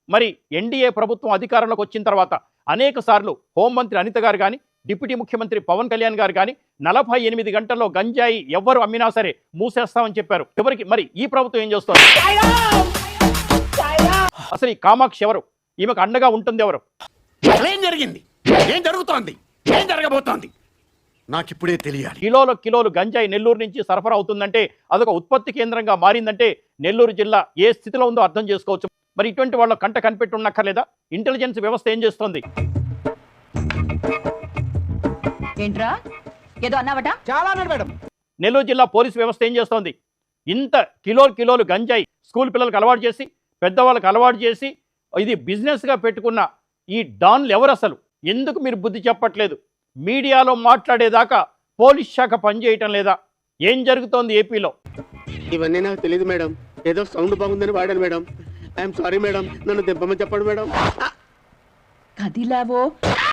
మరి ఎన్డీఏ ప్రభుత్వం అధికారంలోకి వచ్చిన తర్వాత అనేక సార్లు హోంమంత్రి అనిత గారు కానీ డిప్యూటీ ముఖ్యమంత్రి పవన్ కళ్యాణ్ గారు కానీ 48 గంటల్లో గంజాయి ఎవరు అమ్మినా సరే మూసేస్తామని చెప్పారు. ఎవరికి మరి ఈ ప్రభుత్వం ఏం చేస్తుంది? అసలు ఈ కామాక్షి ఎవరు? ఈమెకు అండగా ఉంటుంది ఎవరు? ఏం జరిగింది? ఏం జరుగుతోంది? ఏం జరగబోతోంది? నాకిప్పుడే తెలియాలి. కిలోలు గంజాయి నెల్లూరు నుంచి సరఫరా అవుతుందంటే, అదొక ఉత్పత్తి కేంద్రంగా మారిందంటే నెల్లూరు జిల్లా ఏ స్థితిలో ఉందో అర్థం చేసుకోవచ్చు. మరి ఇటువంటి వాళ్ళ కంట కనిపెట్టి ఉన్నక్కర్లేదా? ఇంటెలిజెన్స్ వ్యవస్థ ఏం చేస్తోంది? ఏంట్రా ఏదో అన్నావట? చాలా అన్నాడు మేడం. నెల్లూరు జిల్లా పోలీసు వ్యవస్థ ఏం చేస్తోంది? ఇంత కిలోలు గంజాయి స్కూల్ పిల్లలకు అలవాటు చేసి, పెద్దవాళ్ళకి అలవాటు చేసి, ఇది బిజినెస్గా పెట్టుకున్న ఈ డాన్లు ఎవరు అసలు? ఎందుకు మీరు బుద్ధి చెప్పట్లేదు? మీడియాలో మాట్లాడేదాకా పోలీస్ శాఖ పనిచేయటం లేదా? ఏం జరుగుతోంది ఏపీలో? ఇవన్నీ నాకు తెలియదు మేడం. ఏదో సౌండ్ బాగుందని వాడాను మేడం. I'm sorry madam. నన్ను దింపమని చెప్పండి మేడం. కదిలావో